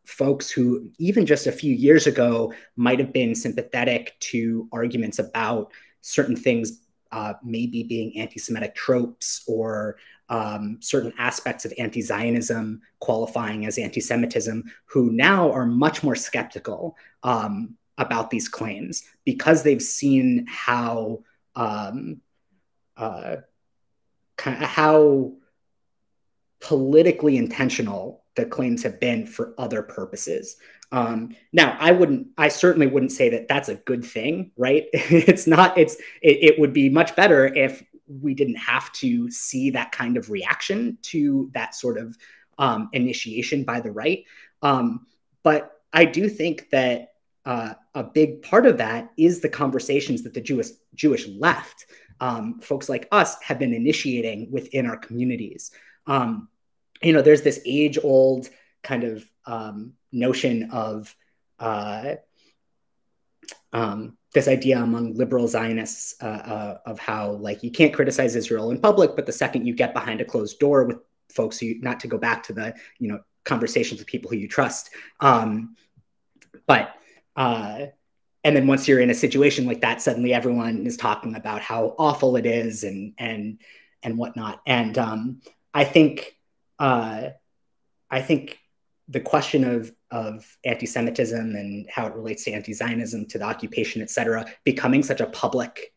folks who, even just a few years ago, might have been sympathetic to arguments about certain things maybe being anti-Semitic tropes, or certain aspects of anti-Zionism qualifying as anti-Semitism, who now are much more skeptical about these claims because they've seen how politically intentional the claims have been for other purposes. Now, I certainly wouldn't say that that's a good thing, right? It would be much better if we didn't have to see that kind of reaction to that sort of initiation by the right. But I do think that a big part of that is the conversations that the Jewish left, folks like us, have been initiating within our communities. There's this age-old kind of notion of this idea among liberal Zionists of how, like, you can't criticize Israel in public, but the second you get behind a closed door with folks who, not to go back to the conversations with people who you trust, and then once you're in a situation like that, suddenly everyone is talking about how awful it is and whatnot. And I think the question of anti-Semitism and how it relates to anti-Zionism, to the occupation, et cetera, becoming such a public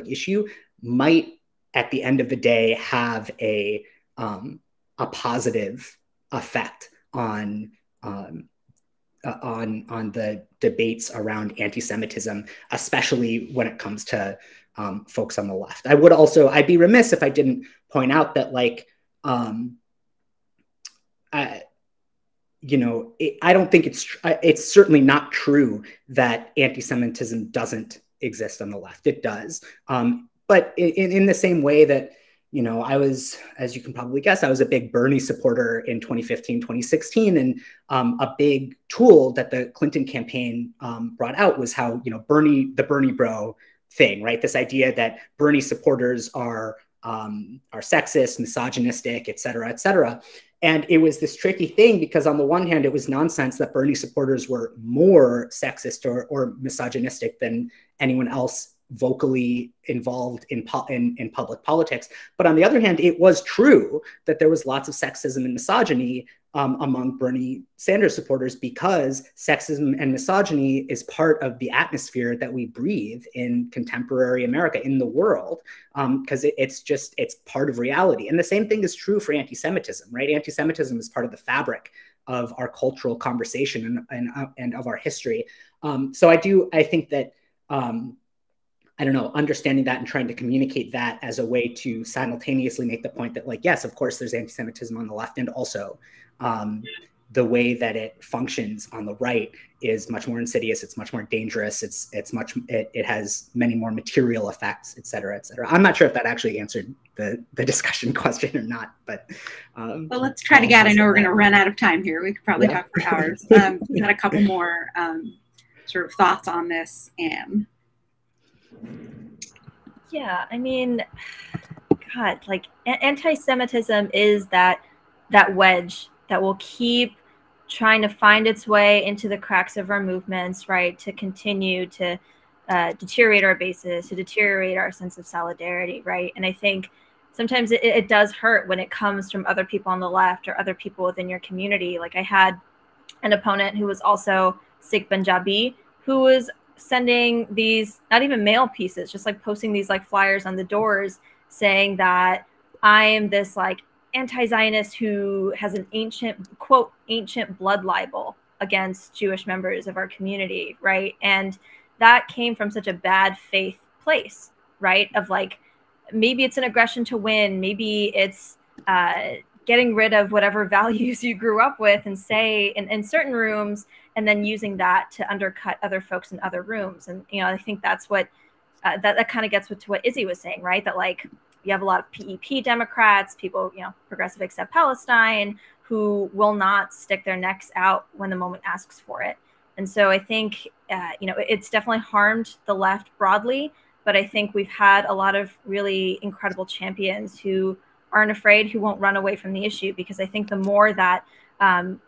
issue might, at the end of the day, have a positive effect on the debates around anti-Semitism, especially when it comes to folks on the left. I'd be remiss if I didn't point out that, like, I don't think it's certainly not true that anti-Semitism doesn't exist on the left. It does. But in the same way that, I was, as you can probably guess, I was a big Bernie supporter in 2015, 2016. And a big tool that the Clinton campaign brought out was how, the Bernie bro thing, right? This idea that Bernie supporters are sexist, misogynistic, et cetera, et cetera. And it was this tricky thing because on the one hand, it was nonsense that Bernie supporters were more sexist or misogynistic than anyone else vocally involved in public politics. But on the other hand, it was true that there was lots of sexism and misogyny among Bernie Sanders supporters, because sexism and misogyny is part of the atmosphere that we breathe in contemporary America, in the world, because it's part of reality. And the same thing is true for anti-Semitism, right? Anti-Semitism is part of the fabric of our cultural conversation and of our history. So I think that, I don't know, understanding that and trying to communicate that as a way to simultaneously make the point that, like, yes, of course, there's anti-Semitism on the left, and also the way that it functions on the right is much more insidious. It's much more dangerous. It has many more material effects, et cetera, et cetera. I'm not sure if that actually answered the discussion question or not, but well, let's try to get. I know we're going to run out of time here. We could probably talk for hours. We got a couple more sort of thoughts on this, Anne. Yeah, I mean, God, like, anti-Semitism is that wedge that will keep trying to find its way into the cracks of our movements, right? To continue to deteriorate our basis, to deteriorate our sense of solidarity, right? And I think sometimes it does hurt when it comes from other people on the left or other people within your community. Like, I had an opponent who was also Sikh Punjabi, who was sending these, not even mail pieces, just like posting these like flyers on the doors saying that I am this like anti-Zionist who has an quote, ancient blood libel against Jewish members of our community, right? And that came from such a bad faith place, right? Of like, maybe it's an aggression to win, maybe it's getting rid of whatever values you grew up with and say in certain rooms, and then using that to undercut other folks in other rooms. And, I think that's what, that kind of gets to what Izzy was saying, right? That like, you have a lot of PEP Democrats, people, progressive accept Palestine, who will not stick their necks out when the moment asks for it. And so I think, it's definitely harmed the left broadly, but I think we've had a lot of really incredible champions who aren't afraid, who won't run away from the issue, because I think the more that,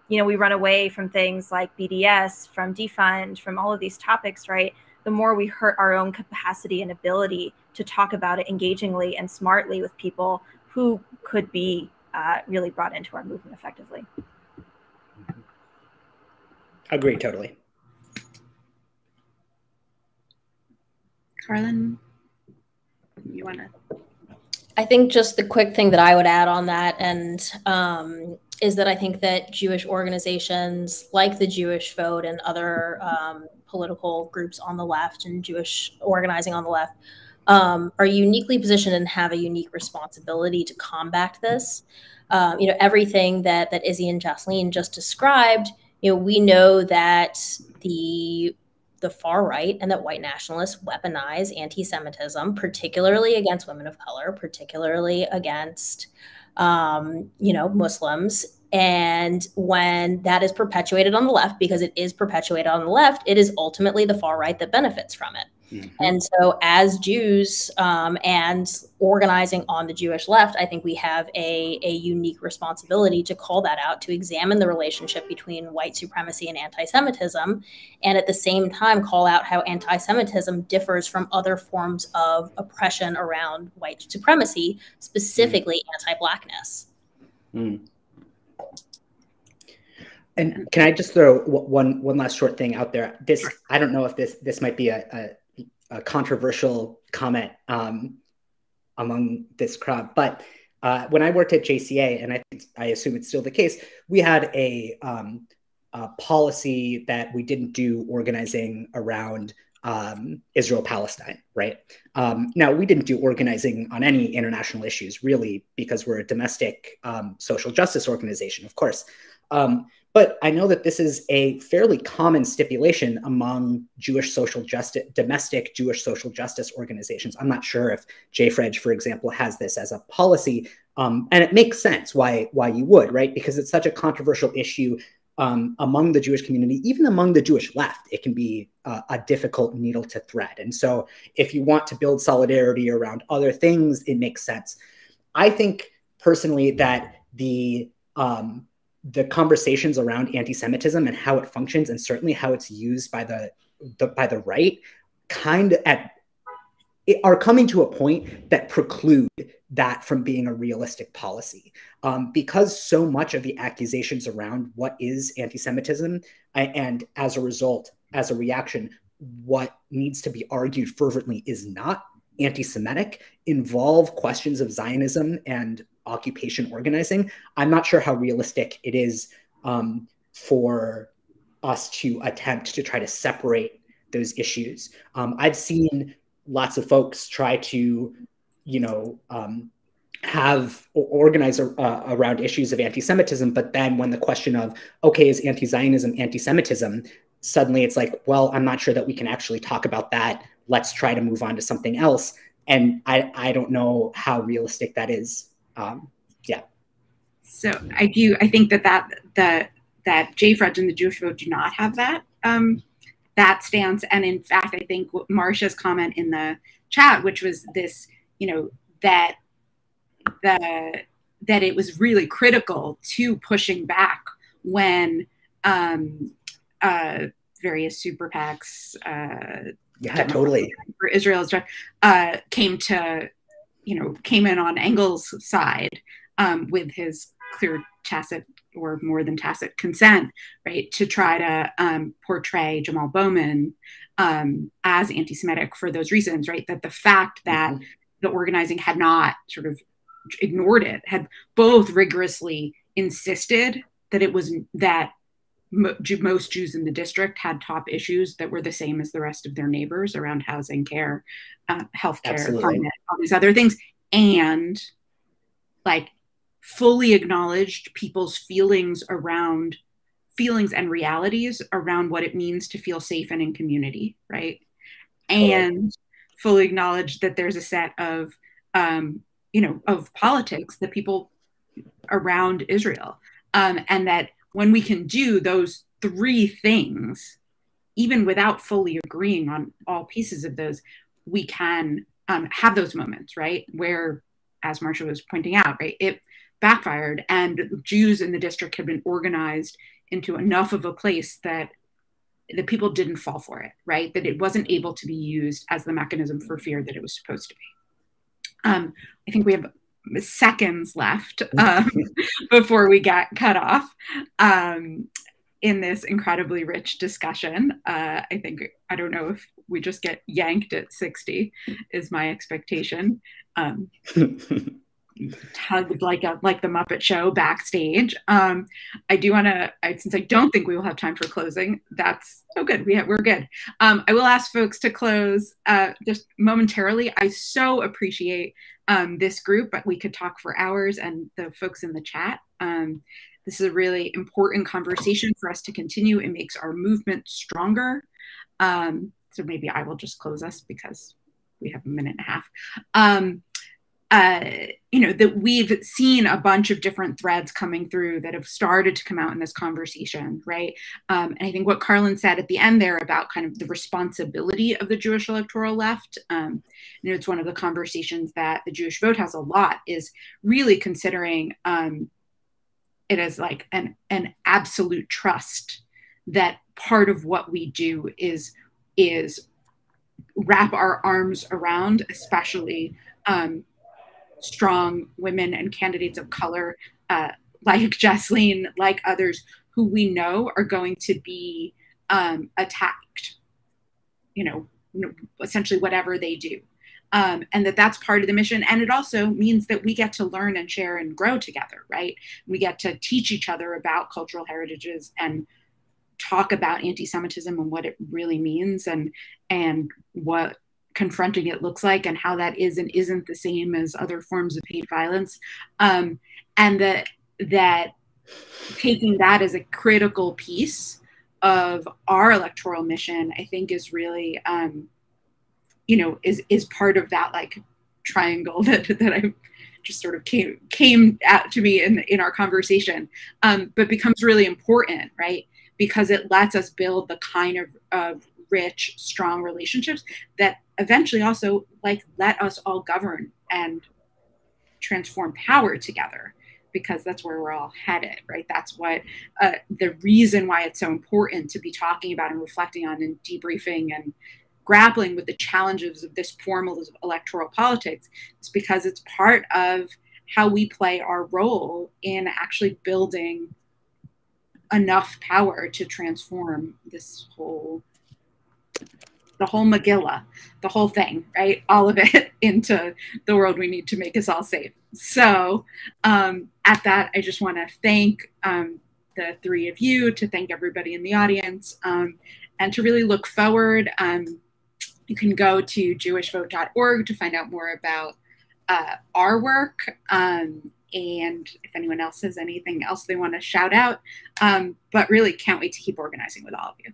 we run away from things like BDS, from defund, from all of these topics, right, the more we hurt our own capacity and ability to talk about it engagingly and smartly with people who could be really brought into our movement effectively. Agree, totally. Carlin, you want to? I think just the quick thing that I would add on that, and is that I think that Jewish organizations like the Jewish Vote and other political groups on the left and Jewish organizing on the left are uniquely positioned and have a unique responsibility to combat this. Everything that Izzy and Jocelyn just described, we know that the far right and that white nationalists weaponize anti-Semitism, particularly against women of color, particularly against, Muslims. And when that is perpetuated on the left, because it is perpetuated on the left, it is ultimately the far right that benefits from it. Mm-hmm. And so as Jews and organizing on the Jewish left, I think we have a unique responsibility to call that out, to examine the relationship between white supremacy and anti-Semitism, and at the same time call out how anti-Semitism differs from other forms of oppression around white supremacy, specifically anti-Blackness. Mm. And can I just throw one last short thing out there? This, I don't know if this might be a controversial comment among this crowd, but when I worked at JCA, and I assume it's still the case, we had a policy that we didn't do organizing around Israel-Palestine, right? Now, we didn't do organizing on any international issues, really, because we're a domestic social justice organization, of course. But I know that this is a fairly common stipulation among domestic Jewish social justice organizations. I'm not sure if JFREG, for example, has this as a policy, and it makes sense why you would, right? Because it's such a controversial issue among the Jewish community, even among the Jewish left. It can be a difficult needle to thread. And so if you want to build solidarity around other things, it makes sense. I think personally that the conversations around anti-Semitism and how it functions, and certainly how it's used by the right, are coming to a point that preclude that from being a realistic policy, because so much of the accusations around what is anti-Semitism, and as a result, as a reaction, what needs to be argued fervently is not anti-Semitic, involve questions of Zionism and occupation organizing. I'm not sure how realistic it is for us to attempt to try to separate those issues. I've seen lots of folks try to, organize around issues of anti-Semitism, but then when the question of, okay, is anti-Zionism anti-Semitism, suddenly it's like, well, I'm not sure that we can actually talk about that. Let's try to move on to something else. And I don't know how realistic that is. Yeah. So I think that JFREG and the Jewish Vote do not have that stance. And in fact, I think Marcia's comment in the chat, which was this, that it was really critical to pushing back when various super PACs, totally, for Israel, came in on Engel's side with his clear tacit or more than tacit consent, right, to try to portray Jamaal Bowman as anti-Semitic for those reasons, right? That the fact that the organizing had not sort of ignored it, had both rigorously insisted that it was that most Jews in the district had top issues that were the same as the rest of their neighbors around housing, care, healthcare, climate, all these other things, and like fully acknowledged people's feelings and realities around what it means to feel safe and in community, right? And fully acknowledged that there's a set of of politics that people around Israel, and that when we can do those three things, even without fully agreeing on all pieces of those, we can have those moments, right, where, as Marcia was pointing out, right, it backfired, and Jews in the district had been organized into enough of a place that the people didn't fall for it, right, that it wasn't able to be used as the mechanism for fear that it was supposed to be. I think we have seconds left before we get cut off in this incredibly rich discussion. I don't know if we just get yanked at 60 is my expectation. Tugged like the Muppet Show backstage. I do want to, since I don't think we will have time for closing, good. We're good. I will ask folks to close just momentarily. I so appreciate this group, but we could talk for hours, and the folks in the chat. This is a really important conversation for us to continue. It makes our movement stronger. So maybe I will just close us because we have a minute and a half. That we've seen a bunch of different threads coming through that have started to come out in this conversation, right? And I think what Carlin said at the end there about kind of the responsibility of the Jewish electoral left, it's one of the conversations that the Jewish Vote has a lot, is really considering it as like an absolute trust that part of what we do is wrap our arms around, especially strong women and candidates of color, like Jesslyn, like others, who we know are going to be attacked, essentially whatever they do. And that's part of the mission. And it also means that we get to learn and share and grow together, right? We get to teach each other about cultural heritages and talk about anti-Semitism and what it really means, and what confronting it looks like, and how that is and isn't the same as other forms of hate violence. And that taking that as a critical piece of our electoral mission, I think is really, is part of that like triangle that I just sort of came out to me in our conversation, but becomes really important, right? Because it lets us build the kind of rich, strong relationships that eventually also like let us all govern and transform power together, because that's where we're all headed, right? That's what the reason why it's so important to be talking about and reflecting on and debriefing and grappling with the challenges of this form of electoral politics is because it's part of how we play our role in actually building enough power to transform this the whole Megillah, the whole thing, right? All of it into the world we need to make us all safe. So at that, I just want to thank the three of you, to thank everybody in the audience, and to really look forward. You can go to jewishvote.org to find out more about our work. And if anyone else has anything else they want to shout out, but really can't wait to keep organizing with all of you.